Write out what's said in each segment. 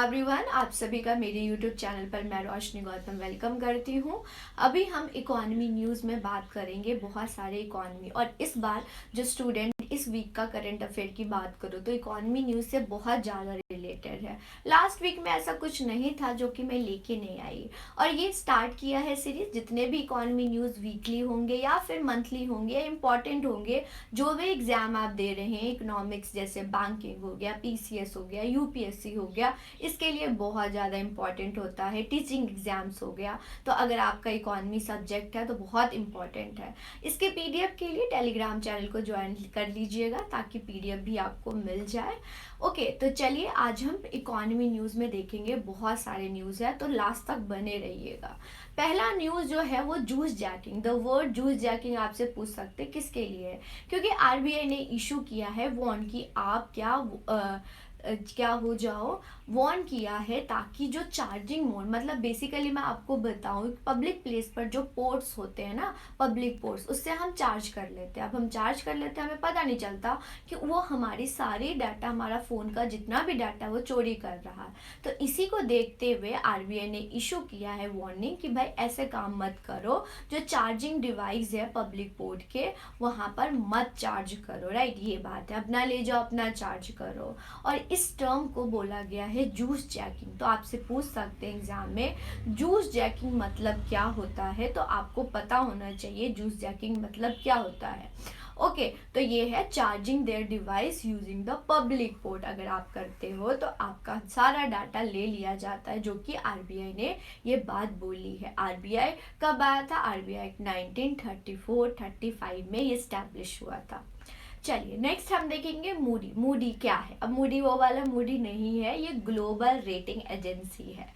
Everyone, आप सभी का मेरे यूट्यूब चैनल पर मैं रोशनी गौतम वेलकम करती हूँ। अभी हम इकोनॉमी न्यूज़ में बात करेंगे, बहुत सारे इकोनॉमी। और इस बार जो स्टूडेंट इस वीक का करंट अफेयर की बात करो तो इकोनॉमी न्यूज़ से बहुत ज़्यादा रिलेटेड है। लास्ट वीक में ऐसा कुछ नहीं था जो कि मैं लेके नहीं आई, और ये स्टार्ट किया है सीरीज। जितने भी इकोनॉमी न्यूज़ वीकली होंगे या फिर मंथली होंगे या इम्पॉर्टेंट होंगे, जो भी एग्जाम आप दे रहे हैं, इकोनॉमिक्स जैसे बैंकिंग हो गया, पीसीएस हो गया, यूपीएससी हो गया, इसके लिए बहुत ज़्यादा इंपॉर्टेंट होता है। टीचिंग एग्जाम्स हो गया, तो अगर आपका इकोनॉमी सब्जेक्ट है तो बहुत इंपॉर्टेंट है। इसके पीडीएफ के लिए टेलीग्राम चैनल को ज्वाइन कर लीजिएगा ताकि पीडीएफ भी आपको मिल जाए। ओके, तो चलिए आज हम इकोनॉमी न्यूज़ में देखेंगे। बहुत सारे न्यूज़ है, तो लास्ट तक बने रहिएगा। पहला न्यूज़ जो है वो juice jacking. The word juice jacking आपसे पूछ सकते किसके लिए है, क्योंकि आरबीआई ने इशू किया है वार्न कि आप क्या हो जाओ, वार्न किया है, ताकि जो चार्जिंग मोड, मतलब बेसिकली मैं आपको बताऊं, पब्लिक प्लेस पर जो पोर्ट्स होते हैं ना, पब्लिक पोर्ट्स, उससे हम चार्ज कर लेते हैं। अब हम चार्ज कर लेते हैं, हमें पता नहीं चलता कि वो हमारी सारी डाटा, हमारा फ़ोन का जितना भी डाटा वो चोरी कर रहा है। तो इसी को देखते हुए आरबीआई ने इशू किया है वार्निंग कि भाई ऐसे काम मत करो, जो चार्जिंग डिवाइस है पब्लिक पोर्ट के वहाँ पर मत चार्ज करो। राइट, ये बात है, अपना ले जाओ, अपना चार्ज करो। और इस टर्म को बोला गया है जूस जैकिंग। तो आपसे पूछ सकते हैं एग्जाम में, जूस जैकिंग मतलब क्या होता है, तो आपको पता होना चाहिए जूस जैकिंग मतलब क्या होता है। ओके, तो ये है charging their device using the public port. अगर आप करते हो तो आपका सारा डाटा ले लिया जाता है, जो कि आरबीआई ने ये बात बोली है। आरबीआई कब आया था? आरबीआई 1934-35 में ये स्टैब्लिश हुआ था। चलिए नेक्स्ट हम देखेंगे मूडी। मूडी क्या है? अब मूडी वो वाला मूडी नहीं है, ये ग्लोबल रेटिंग एजेंसी है।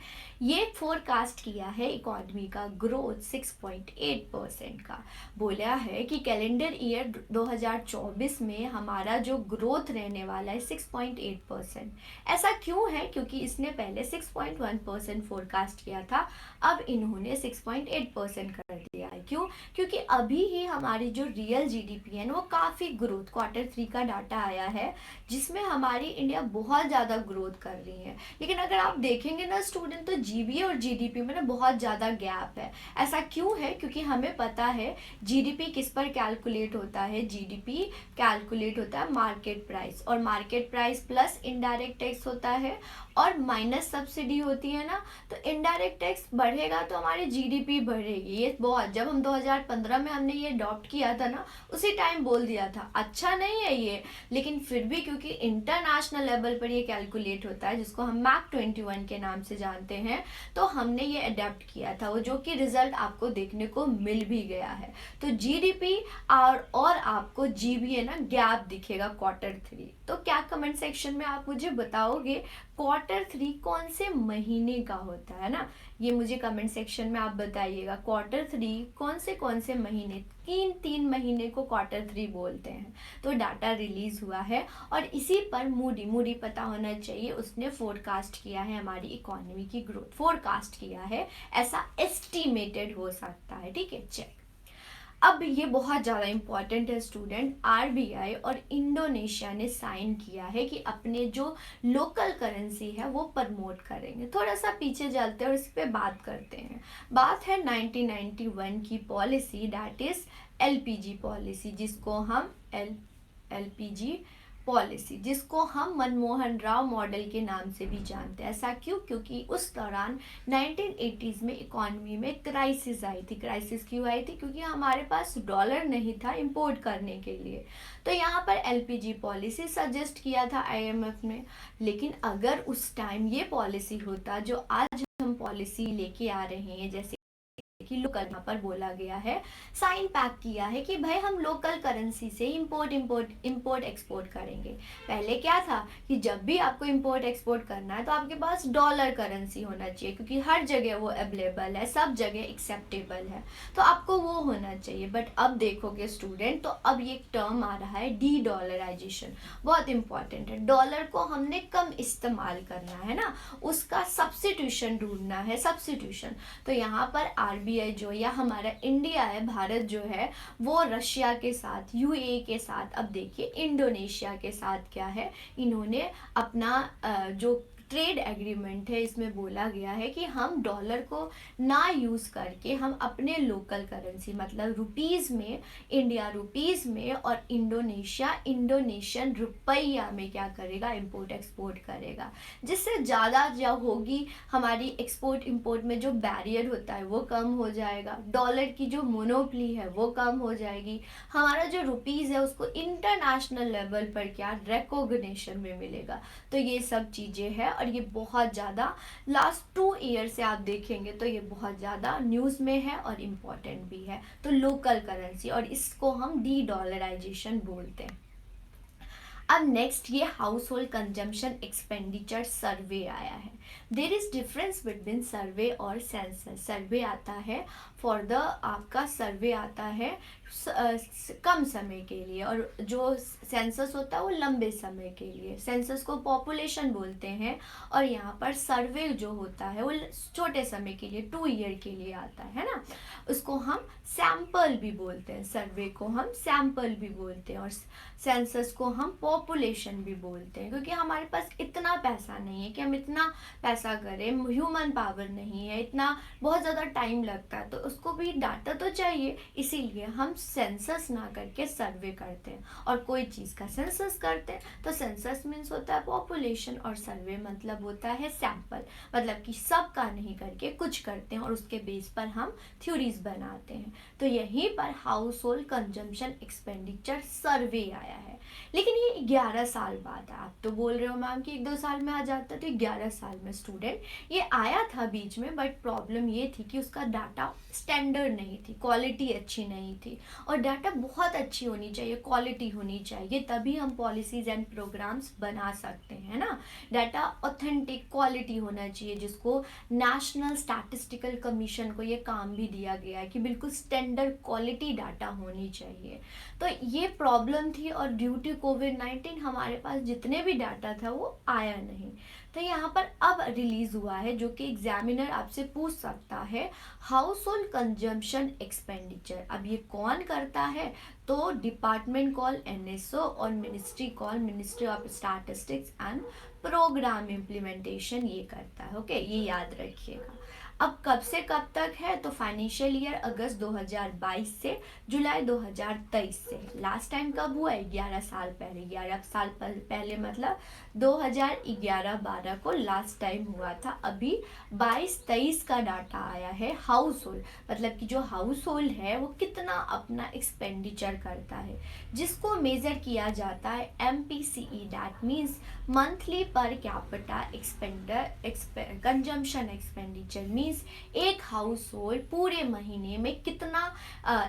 ये फोरकास्ट किया है इकोनॉमी का ग्रोथ 6.8% का। बोला है कि कैलेंडर ईयर 2024 में हमारा जो ग्रोथ रहने वाला है 6.8%। ऐसा क्यों है? क्योंकि इसने पहले 6.1% फोरकास्ट किया था, अब इन्होंने 6.8% कर दिया है। क्यों? क्योंकि अभी ही हमारी जो रियल जीडीपी है ना, वो काफ़ी ग्रोथ, Q3 का डाटा आया है जिसमें हमारी इंडिया बहुत ज़्यादा ग्रोथ कर रही है। लेकिन अगर आप देखेंगे ना स्टूडेंट, तो जीबीए और जीडीपी में ना बहुत ज़्यादा गैप है। ऐसा क्यों है? क्योंकि हमें पता है जीडीपी किस पर कैलकुलेट होता है। जीडीपी कैलकुलेट होता है मार्केट प्राइस, और market price plus indirect tax होता है और माइनस सब्सिडी होती है ना। तो इनडायरेक्ट टैक्स बढ़ेगा तो हमारी जीडीपी बढ़ेगी। ये बहुत, जब हम 2015 में हमने ये अडॉप्ट किया था ना, उसी टाइम बोल दिया था। अच्छा नहीं है ये, लेकिन फिर भी क्योंकि इंटरनेशनल लेवल पर ये कैलकुलेट होता है, जिसको हम मैक 21 के नाम से जानते हैं, तो हमने ये अडेप्ट किया था, वो जो कि रिजल्ट आपको देखने को मिल भी गया है। तो जीडीपी और आपको जीबीए ना गैप दिखेगा Q3। तो क्या कमेंट सेक्शन में आप मुझे बताओगे Q3 कौन से महीने का होता है ना? ये मुझे कमेंट सेक्शन में आप बताइएगा। Q3 कौन से महीने, तीन महीने को Q3 बोलते हैं। तो डाटा रिलीज हुआ है, और इसी पर मूडी पता होना चाहिए, उसने फोरकास्ट किया है हमारी इकोनॉमी की ग्रोथ। फोरकास्ट किया है, ऐसा एस्टिमेटेड हो सकता है। ठीक है, चेक। अब ये बहुत ज़्यादा इम्पॉर्टेंट है स्टूडेंट। आरबीआई और इंडोनेशिया ने साइन किया है कि अपने जो लोकल करेंसी है वो प्रमोट करेंगे। थोड़ा सा पीछे चलते हैं और इस पर बात करते हैं। बात है 1991 की policy, that is LPG policy, जिसको हम एलपीजी पॉलिसी, जिसको हम मनमोहन राव मॉडल के नाम से भी जानते हैं। ऐसा क्यों? क्योंकि उस दौरान 1980s में इकोनॉमी में क्राइसिस आई थी। क्राइसिस क्यों आई थी? क्योंकि हमारे पास डॉलर नहीं था इंपोर्ट करने के लिए। तो यहाँ पर एलपीजी पॉलिसी सजेस्ट किया था आईएमएफ ने। लेकिन अगर उस टाइम ये पॉलिसी होता जो आज हम पॉलिसी लेके आ रहे हैं, जैसे कि लोकल, यहाँ पर बोला गया है, साइन पैक किया है कि भाई हम लोकल करेंसी से इंपोर्ट एक्सपोर्ट करेंगे। पहले क्या था कि जब भी आपको इंपोर्ट एक्सपोर्ट करना है तो आपके पास डॉलर करेंसी होना चाहिए, क्योंकि हर जगह वो अवेलेबल है, सब जगह एक्सेप्टेबल है, तो आपको वो होना चाहिए। बट अब देखोगे स्टूडेंट, तो अब ये टर्म आ रहा है डी डॉलराइजेशन। बहुत इंपॉर्टेंट है। डॉलर को हमने कम इस्तेमाल करना है ना, उसका सब्स्टिट्यूशन ढूंढना है, सब्स्टिट्यूशन। तो यहाँ पर आरबीआई जो, या हमारा इंडिया है, भारत जो है, वो रशिया के साथ, यूएई के साथ, अब देखिए इंडोनेशिया के साथ क्या है, इन्होंने अपना जो ट्रेड एग्रीमेंट है, इसमें बोला गया है कि हम डॉलर को ना यूज़ करके हम अपने लोकल करेंसी मतलब रुपीज़ में, इंडिया रुपीज़ में और इंडोनेशियन रुपया में क्या करेगा, इंपोर्ट एक्सपोर्ट करेगा, जिससे ज़्यादा जो होगी हमारी एक्सपोर्ट इंपोर्ट में जो बैरियर होता है वो कम हो जाएगा, डॉलर की जो मोनोपली है वो कम हो जाएगी, हमारा जो रुपीज़ है उसको इंटरनेशनल लेवल पर क्या रिकॉग्निशन में मिलेगा। तो ये सब चीज़ें हैं और ये बहुत ज़्यादा लास्ट 2 ईयर से आप देखेंगे तो ये बहुत ज़्यादा न्यूज़ में है और इम्पॉर्टेंट भी है। तो लोकल करेंसी, और इसको हम डी डॉलराइजेशन बोलते हैं। अब नेक्स्ट ये हाउस होल्ड कंजम्पशन एक्सपेंडिचर सर्वे आया है। देर इज डिफरेंस बिटवीन सर्वे और सेंसस। सर्वे आता है फॉर द, आपका सर्वे आता है कम समय के लिए, और जो सेंसस होता है वो लंबे समय के लिए। सेंसस को पॉपुलेशन बोलते हैं और यहाँ पर सर्वे जो होता है वो छोटे समय के लिए 2 ईयर के लिए आता है ना। उसको हम सैंपल भी बोलते हैं, सर्वे को हम सैंपल भी बोलते हैं और सेंसस को हम पॉपुलेशन भी बोलते हैं, क्योंकि हमारे पास इतना पैसा नहीं है कि हम इतना पैसा करें, ह्यूमन पावर नहीं है, इतना बहुत ज़्यादा टाइम लगता है, तो उसको भी डाटा तो चाहिए, इसीलिए हम सेंसस ना करके सर्वे करते हैं। और कोई चीज़ का सेंसस करते हैं तो सेंसस मीन्स होता है पॉपुलेशन और सर्वे मतलब होता है सैंपल, मतलब कि सब का नहीं करके कुछ करते हैं और उसके बेस पर हम थ्योरीज बनाते हैं। तो यहीं पर हाउस होल्ड कंजम्पशन एक्सपेंडिचर सर्वे आया है, लेकिन ये 11 साल बाद है। आप तो बोल रहे हो मैम कि 1-2 साल में आ जाता है, तो 11 साल में स्टूडेंट ये आया था बीच में, बट प्रॉब्लम ये थी कि उसका डाटा स्टैंडर्ड नहीं थी, क्वालिटी अच्छी नहीं थी, और डाटा बहुत अच्छी होनी चाहिए, क्वालिटी होनी चाहिए, तभी हम पॉलिसीज एंड प्रोग्राम्स बना सकते हैं ना। डाटा ऑथेंटिक क्वालिटी होना चाहिए, जिसको नेशनल स्टैटिस्टिकल कमीशन को ये काम भी दिया गया है कि बिल्कुल स्टैंडर्ड क्वालिटी डाटा होनी चाहिए। तो ये प्रॉब्लम थी और ड्यू टू कोविड-19 हमारे पास जितने भी डाटा था वो आया नहीं। तो यहाँ पर अब रिलीज हुआ है, जो कि एग्जामिनर आपसे पूछ सकता है, हाउस होल्ड कंजम्पशन एक्सपेंडिचर। अब ये कौन करता है, तो डिपार्टमेंट कॉल NSO और ministry call ministry of statistics and programme implementation ये करता है। ओके, ये याद रखिएगा। अब कब से कब तक है, तो फाइनेंशियल ईयर अगस्त 2022 से जुलाई 2023 से। लास्ट टाइम कब हुआ है, 11 साल पहले, 11 साल पहले मतलब 2011-12 को लास्ट टाइम हुआ था। अभी 22-23 का डाटा आया है हाउस होल्ड, मतलब कि जो हाउस होल्ड है वो कितना अपना एक्सपेंडिचर करता है, जिसको मेजर किया जाता है MPCE, that means monthly per capita consumption expenditure. Means एक हाउस होल्ड पूरे महीने में कितना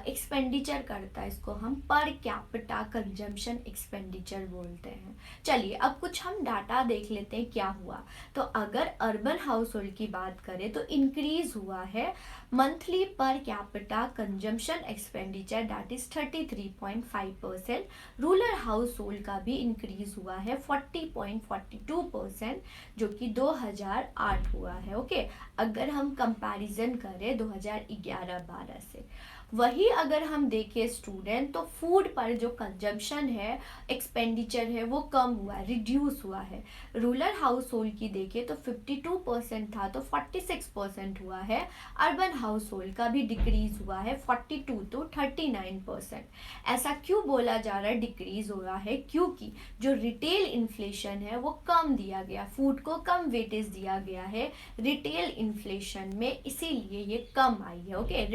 एक्सपेंडिचर करता है, इसको हम पर कैपिटा कंजम्पशन एक्सपेंडिचर बोलते हैं। चलिए अब कुछ हम डाटा देख लेते हैं क्या हुआ। तो अगर अर्बन हाउस होल्ड की बात करें तो इंक्रीज हुआ है monthly per capita consumption expenditure, that is 33.5%। Rural house hold का भी इंक्रीज हुआ है 40.42%, जो कि 2008 हुआ है। ओके, अगर हम कंपैरिजन करें 2011-12 से। वही अगर हम देखें स्टूडेंट, तो फूड पर जो कंजम्पशन है, एक्सपेंडिचर है, वो कम हुआ है, रिड्यूस हुआ है। रूरल हाउस होल्ड की देखें तो 52% था तो 46% हुआ है। अर्बन हाउस होल्ड का भी डिक्रीज हुआ है 42 तो 39%। ऐसा क्यों बोला जा रहा है डिक्रीज हो रहा है, क्योंकि जो रिटेल इन्फ्लेशन है वो कम दिया गया, फूड को कम वेटेज दिया गया है रिटेल इन्फ्लेशन में, इसीलिए ये कम आई है। ओके,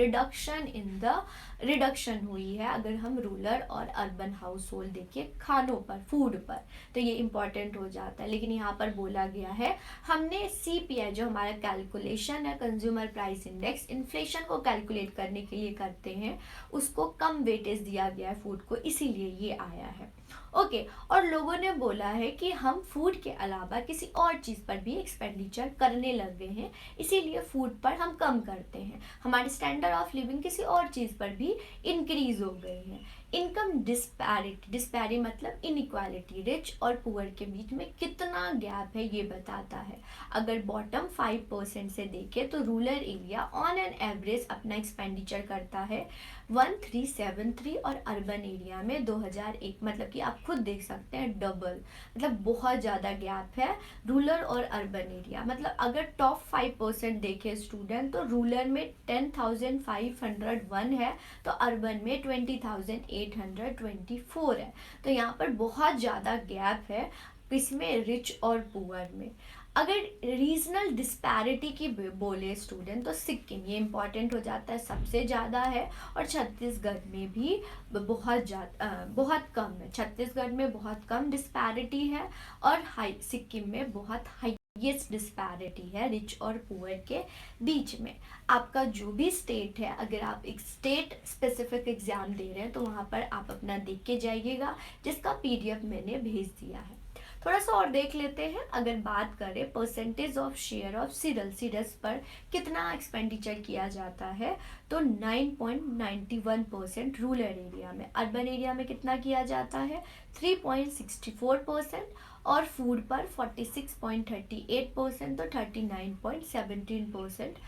रिडक्शन हुई है अगर हम रूरल और अर्बन हाउस होल्ड देखिए खानों पर, फूड पर, तो ये इंपॉर्टेंट हो जाता है। लेकिन यहाँ पर बोला गया है, हमने CPI जो हमारा कैलकुलेशन है, कंज्यूमर प्राइस इंडेक्स, इन्फ्लेशन को कैलकुलेट करने के लिए करते हैं, उसको कम वेटेज दिया गया है फूड को, इसीलिए ये आया है। ओके, और लोगों ने बोला है कि हम फूड के अलावा किसी और चीज़ पर भी एक्सपेंडिचर करने लग गए हैं, इसीलिए फूड पर हम कम करते हैं, हमारे स्टैंडर्ड ऑफ लिविंग किसी और चीज़ पर भी इंक्रीज हो गई है। इनकम डिस्पैरिटी, डिस्पैरी मतलब इनइक्वालिटी, रिच और पुअर के बीच में कितना गैप है ये बताता है। अगर बॉटम 5% से देखें तो rural area on an average अपना एक्सपेंडिचर करता है 1373 और अर्बन एरिया में 2001, मतलब कि आप खुद देख सकते हैं डबल, मतलब बहुत ज़्यादा गैप है रूरल और अर्बन एरिया। मतलब अगर टॉप 5% देखें स्टूडेंट तो रूरल में 10,501 है तो अर्बन में 20,824 है। तो यहाँ पर बहुत ज़्यादा गैप है किसमें, रिच और पुअर में। अगर रीजनल डिस्पैरिटी की बोले स्टूडेंट तो सिक्किम ये इम्पॉर्टेंट हो जाता है, सबसे ज़्यादा है। और छत्तीसगढ़ में भी बहुत कम है, छत्तीसगढ़ में बहुत कम डिस्पैरिटी है और सिक्किम में बहुत हाईएस्ट डिस्पैरिटी है रिच और पुअर के बीच में। आपका जो भी स्टेट है, अगर आप एक स्टेट स्पेसिफिक एग्जाम दे रहे हैं तो वहाँ पर आप अपना देख के जाइएगा, जिसका पीडीएफ मैंने भेज दिया है। थोड़ा सा और देख लेते हैं। अगर बात करें percentage of share of cereals पर कितना एक्सपेंडिचर किया जाता है तो 9.91% रूरल एरिया में, अर्बन एरिया में कितना किया जाता है 3.64% और फूड पर 46.38% तो 39.17%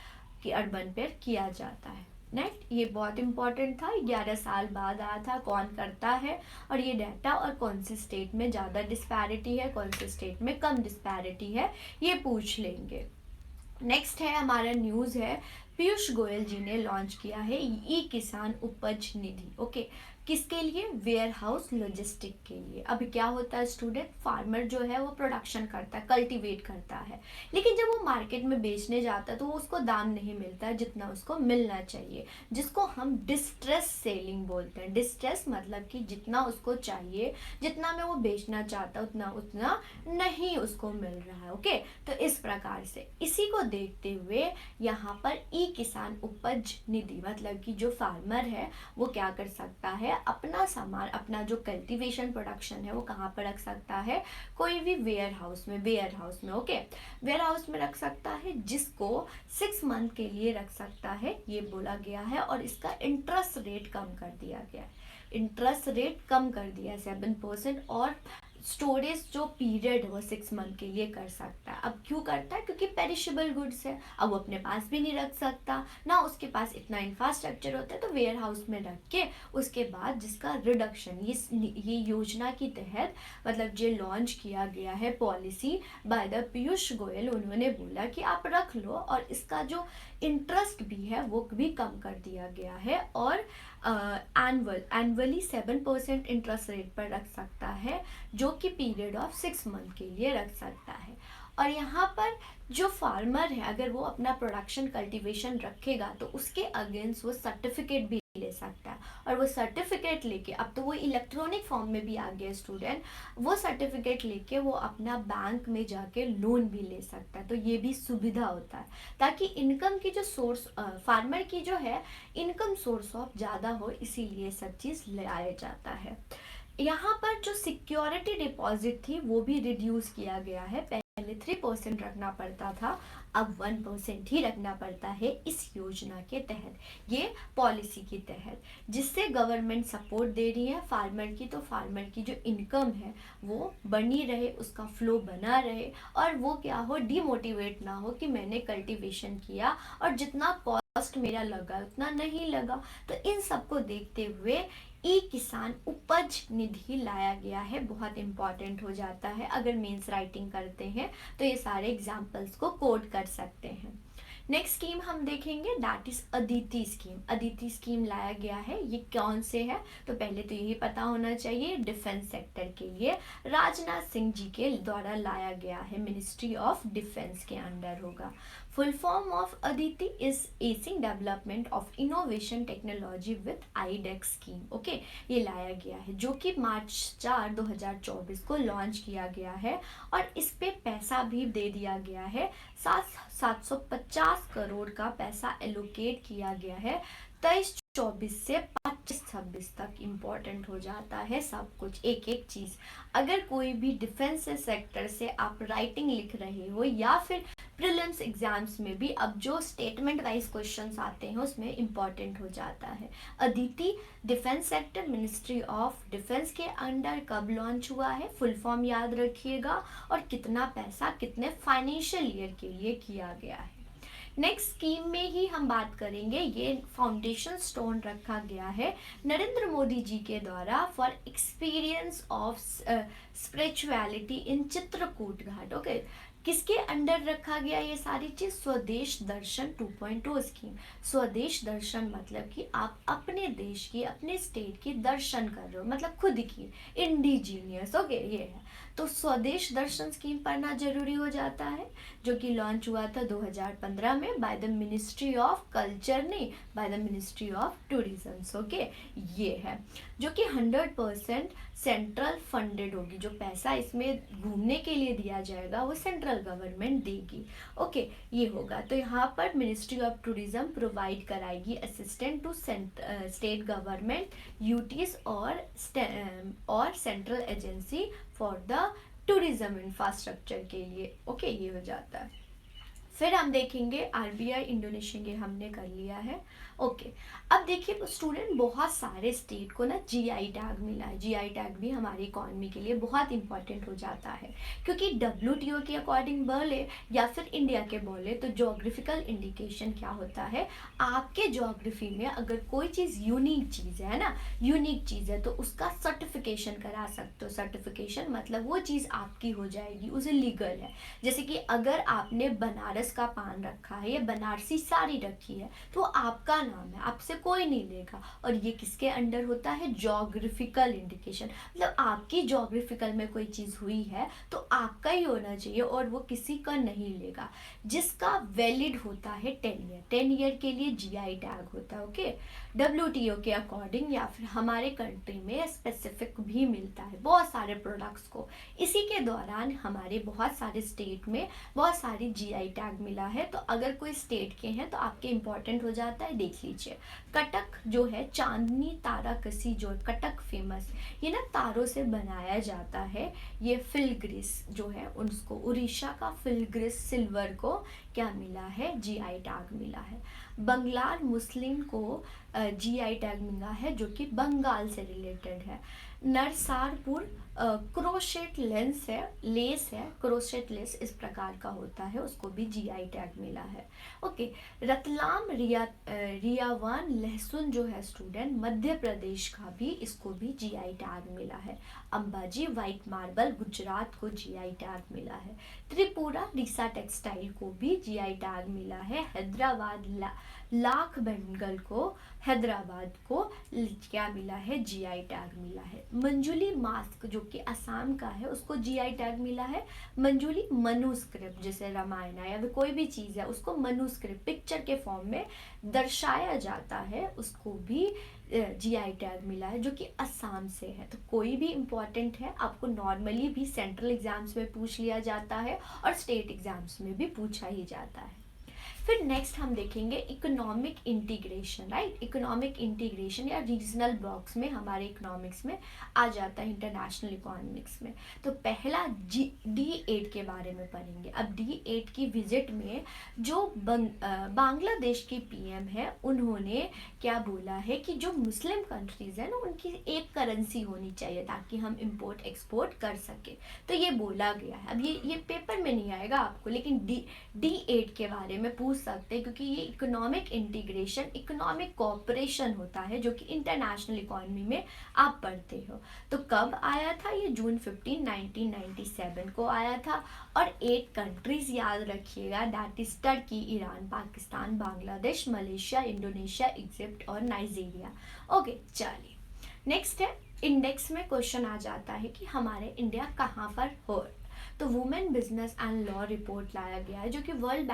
की अर्बन पर किया जाता है। नेक्स्ट, ये बहुत इंपॉर्टेंट था, 11 साल बाद आया था, कौन करता है और ये डाटा, और कौन से स्टेट में ज़्यादा डिस्पैरिटी है, कौन से स्टेट में कम डिस्पैरिटी है, ये पूछ लेंगे। नेक्स्ट है हमारा न्यूज़ है, पीयूष गोयल जी ने लॉन्च किया है ई किसान उपज निधि। ओके, किसके लिए, वेयर हाउस लॉजिस्टिक के लिए। अभी क्या होता है स्टूडेंट, फार्मर जो है वो प्रोडक्शन करता है, कल्टीवेट करता है, लेकिन जब वो मार्केट में बेचने जाता है तो वो उसको दाम नहीं मिलता है जितना उसको मिलना चाहिए, जिसको हम डिस्ट्रेस सेलिंग बोलते हैं। डिस्ट्रेस मतलब कि जितना उसको चाहिए, जितना में वो बेचना चाहता है उतना उतना नहीं उसको मिल रहा है। ओके, तो इस प्रकार से इसी को देखते हुए यहाँ पर ई किसान उपज निधि, मतलब कि जो फार्मर है वो क्या कर सकता है, अपना सामान, अपना जो कल्टीवेशन प्रोडक्शन है वो कहाँ पर रख सकता है, कोई भी वेयर हाउस में, ओके, वेयर हाउस में रख सकता है, जिसको 6 मंथ के लिए रख सकता है, ये बोला गया है। और इसका इंटरेस्ट रेट कम कर दिया गया है, इंटरेस्ट रेट कम कर दिया है 7%, और स्टोरेज जो पीरियड है वो 6 मंथ के लिए कर सकता है। अब क्यों करता है, क्योंकि पेरिशेबल गुड्स है, अब वो अपने पास भी नहीं रख सकता, ना उसके पास इतना इंफ्रास्ट्रक्चर होता है, तो वेयर हाउस में रख के उसके बाद जिसका रिडक्शन, ये योजना के तहत, मतलब जो लॉन्च किया गया है policy by the Piyush Goyal, उन्होंने बोला कि आप रख लो, और इसका जो इंटरेस्ट भी है वो भी कम कर दिया गया है, और एनुअली 7% इंटरेस्ट रेट पर रख सकता है, जो कि पीरियड ऑफ 6 मंथ के लिए रख सकता है। और यहाँ पर जो फार्मर है अगर वो अपना प्रोडक्शन कल्टीवेशन रखेगा तो उसके अगेंस्ट वो सर्टिफिकेट भी ले सकता है, और वो सर्टिफिकेट लेके, अब तो वो इलेक्ट्रॉनिक फॉर्म में भी आ गया स्टूडेंट, वो सर्टिफिकेट लेके वो अपना बैंक में जाके लोन भी ले सकता है। तो ये भी सुविधा होता है, ताकि इनकम की जो सोर्स, फार्मर की जो है इनकम सोर्स ऑफ ज़्यादा हो, इसीलिए सब चीज़ लाया जाता है। यहाँ पर जो सिक्योरिटी डिपॉजिट थी वो भी रिड्यूस किया गया है, पहले 3% रखना पड़ता था, अब 1% ही रखना पड़ता है इस योजना के तहत, ये पॉलिसी के तहत, जिससे गवर्नमेंट सपोर्ट दे रही है फार्मर की। तो फार्मर की जो इनकम है वो बनी रहे, उसका फ्लो बना रहे, और वो क्या हो, डिमोटिवेट ना हो कि मैंने कल्टीवेशन किया और जितना कॉस्ट मेरा लगा उतना नहीं लगा। तो इन सबको देखते हुए ई किसान उपज निधि लाया गया है, बहुत इंपॉर्टेंट हो जाता है। अगर मेंस राइटिंग करते हैं तो ये सारे एग्जाम्पल्स को कोट कर सकते हैं। नेक्स्ट स्कीम हम देखेंगे, that is Aditi scheme. Aditi scheme लाया गया है, ये कौन से है, तो पहले तो यही पता होना चाहिए, डिफेंस सेक्टर के लिए राजनाथ सिंह जी के द्वारा लाया गया है, मिनिस्ट्री ऑफ डिफेंस के अंडर होगा। Full form of ADITI is acing development of innovation technology with iDEX scheme. Okay, ये लाया गया है, जो कि मार्च 4 2024 को लॉन्च किया गया है, और इस पे पैसा भी दे दिया गया है, 750 करोड़ का पैसा एलोकेट किया गया है 23-24 से 25-26 तक। इम्पॉर्टेंट हो जाता है सब कुछ, एक एक चीज़। अगर कोई भी डिफेंस सेक्टर से आप राइटिंग लिख रहे हो या फिर प्रीलिम्स एग्जाम्स में भी अब जो स्टेटमेंट वाइज क्वेश्चंस आते हैं उसमें इम्पॉर्टेंट हो जाता है। Aditi defence sector ministry of defence के अंडर कब लॉन्च हुआ है, फुल फॉर्म याद रखिएगा, और कितना पैसा कितने फाइनेंशियल ईयर के लिए किया गया है। नेक्स्ट स्कीम में ही हम बात करेंगे, ये फाउंडेशन स्टोन रखा गया है नरेंद्र मोदी जी के द्वारा for experience of spirituality in Chitrakoot Ghat. Okay, किसके अंडर रखा गया ये सारी चीज, स्वदेश दर्शन 2.0 स्कीम। स्वदेश दर्शन मतलब कि आप अपने देश की, अपने स्टेट की दर्शन कर रहे हो, मतलब खुद की, इंडिजीनियस। ओके, ये है। तो स्वदेश दर्शन स्कीम पढ़ना जरूरी हो जाता है, जो कि लॉन्च हुआ था 2015 में by the ministry of culture, नहीं by the ministry of tourism. Okay, ये है जो कि 100% सेंट्रल फंडेड होगी। जो पैसा इसमें घूमने के लिए दिया जाएगा वो सेंट्रल गवर्नमेंट देगी। ओके, ये होगा। तो यहाँ पर मिनिस्ट्री ऑफ टूरिज्म प्रोवाइड कराएगी assistant to state government UTs और central agency for the tourism infrastructure के लिए। ओके, ये हो जाता है। फिर हम देखेंगे आरबीआई इंडोनेशिया के हमने कर लिया है। ओके, अब देखिए स्टूडेंट, बहुत सारे स्टेट को ना जीआई टैग मिला है। जीआई टैग भी हमारी इकोनॉमी के लिए बहुत इंपॉर्टेंट हो जाता है, क्योंकि डब्ल्यूटीओ के अकॉर्डिंग बोले या फिर इंडिया के बोले तो जोग्राफिकल इंडिकेशन क्या होता है, आपके जोग्राफी में अगर कोई चीज़ यूनिक चीज़ है ना, यूनिक चीज़ है तो उसका सर्टिफिकेशन करा सकते हो। सर्टिफिकेशन मतलब वो चीज़ आपकी हो जाएगी, उसे लीगल है। जैसे कि अगर आपने बनारस का पान रखा है या बनारसी साड़ी रखी है तो आपका नाम है, आपसे कोई नहीं लेगा। और ये किसके अंडर होता है, जोग्राफिकल इंडिकेशन। मतलब आपकी जोग्राफिकल में कोई चीज़ हुई है तो आपका ही होना चाहिए और वो किसी का नहीं लेगा, जिसका वैलिड होता है 10 ईयर। 10 ईयर के लिए जीआई टैग होता है। ओके, डब्ल्यूटीओ के अकॉर्डिंग या फिर हमारे कंट्री में स्पेसिफिक भी मिलता है बहुत सारे प्रोडक्ट्स को। इसी के दौरान हमारे बहुत सारे स्टेट में बहुत सारी जीआई टैग मिला है। तो अगर कोई स्टेट के हैं तो आपके इंपॉर्टेंट हो जाता है, देख लीजिए। कटक जो है, चांदनी तारा कसी जो कटक फेमस, ये ना तारों से बनाया जाता है। ये फिलग्रिस जो है उसको, उड़ीसा का फिलग्रिस सिल्वर को क्या मिला है, जीआई टैग मिला है। बंगलार मुस्लिम को जीआई टैग मिला है, जो कि बंगाल से रिलेटेड है। नरसारपुर क्रोशेट लेस है, क्रोशेट लेस इस प्रकार का होता है, उसको भी जीआई टैग मिला है। ओके, रतलाम रियावान लहसुन जो है स्टूडेंट, मध्य प्रदेश का भी, इसको भी जीआई टैग मिला है। अंबाजी व्हाइट मार्बल गुजरात को जीआई टैग मिला है। त्रिपुरा रीसा टेक्सटाइल को भी जीआई टैग मिला है। हैदराबाद लाख बंगल को, हैदराबाद को क्या मिला है, जीआई टैग मिला है। मंजुली मास्क जो कि असम का है उसको जीआई टैग मिला है। मंजुली मनुस्क्रिप्ट, जैसे रामायण या फिर कोई भी चीज़ है उसको मनुस्क्रिप्ट पिक्चर के फॉर्म में दर्शाया जाता है, उसको भी जीआई टैग मिला है, जो कि असम से है। तो कोई भी इम्पॉर्टेंट है, आपको नॉर्मली भी सेंट्रल एग्जाम्स में पूछ लिया जाता है और स्टेट एग्जाम्स में भी पूछा ही जाता है। फिर नेक्स्ट हम देखेंगे economic integration, right. Economic integration या रीजनल ब्लॉक्स में हमारे इकोनॉमिक्स में आ जाता है, इंटरनेशनल इकोनॉमिक्स में। तो पहला D8 के बारे में पढ़ेंगे। अब D8 की विजिट में जो बांग्लादेश के पीएम है उन्होंने क्या बोला है कि जो मुस्लिम कंट्रीज है ना उनकी एक करेंसी होनी चाहिए ताकि हम इंपोर्ट एक्सपोर्ट कर सके। तो ये बोला गया है। अब ये पेपर में नहीं आएगा आपको, लेकिन D8 के बारे में पूछ सकते हैं, क्योंकि ये इकोनॉमिक इंटीग्रेशन, इकोनॉमिक कोऑपरेशन होता है जो कि इंटरनेशनल इकोनॉमी में आप पढ़ते हो। तो कब आया था ये, जून 15 1997 को आया था। और 8 कंट्रीज याद रखिएगा, that is Turkey, Iran, Pakistan, Bangladesh, Malaysia, Indonesia, Egypt और नाइजीरिया। ओके, चलिए नेक्स्ट है इंडेक्स में क्वेश्चन आ जाता है कि हमारे इंडिया कहाँ पर हो। तो women business and law report लाया गया है, जो कि वर्ल्ड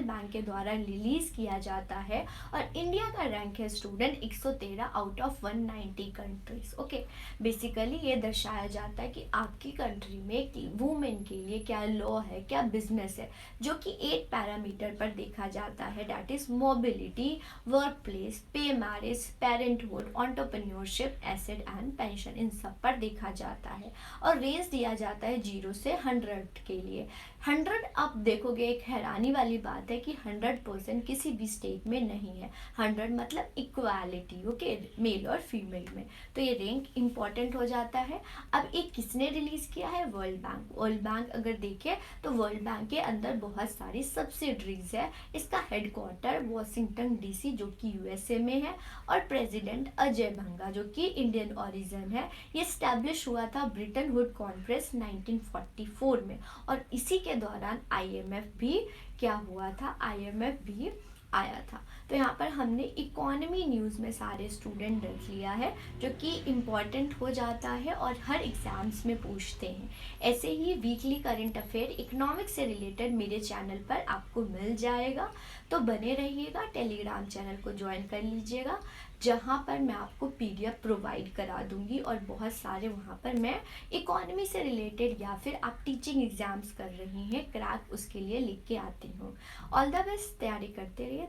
बैंक के द्वारा रिलीज किया जाता है। और इंडिया का रैंक है student 113 out of 190 countries. Okay, basically ये दर्शाया जाता है कि आपकी कंट्री में वुमेन के लिए क्या लॉ है, क्या बिजनेस है, जो कि 8 पैरामीटर पर देखा जाता है, that is mobility, work place, pay marriage, parenthood, entrepreneurship, asset and pension, इन सब पर देखा जाता है। और रेंज दिया जाता है 0 से 100 के लिए। 100 आप देखोगे, एक हैरानी वाली बात है कि 100% किसी भी स्टेट में नहीं है। 100 मतलब इक्वालिटी, ओके, मेल और फीमेल में। तो ये रैंक इंपॉर्टेंट हो जाता है। अब एक किसने रिलीज किया है? World bank. वर्ल्ड बैंक अगर देखें तो वर्ल्ड बैंक के अंदर बहुत सारी सब्सिडरीज है। इसका हेडक्वार्टर वॉशिंगटन डीसी जो कि यूएसए में है, और प्रेसिडेंट अजय भंगा जो कि इंडियन ओरिजिन है। ये स्टैब्लिश हुआ था ब्रिटन वुड कॉन्फ्रेंस 1944 में, और इसी के दौरान आईएमएफ भी क्या हुआ था? आईएमएफ भी आया था। तो यहाँ पर हमने इकोनॉमी न्यूज़ में सारे स्टूडेंट रख लिया है, जो कि इम्पॉर्टेंट हो जाता है और हर एग्जाम्स में पूछते हैं। ऐसे ही वीकली करंट अफेयर इकोनॉमिक्स से रिलेटेड मेरे चैनल पर आपको मिल जाएगा। तो बने रहिएगा, टेलीग्राम चैनल को ज्वाइन कर लीजिएगा, जहाँ पर मैं आपको पीडीएफ प्रोवाइड करा दूंगी, और बहुत सारे वहाँ पर मैं इकोनॉमी से रिलेटेड या फिर आप टीचिंग एग्जाम्स कर रही हैं क्रैक, उसके लिए लिख के आती हूँ। ऑल द बेस्ट, तैयारी करते रहिए।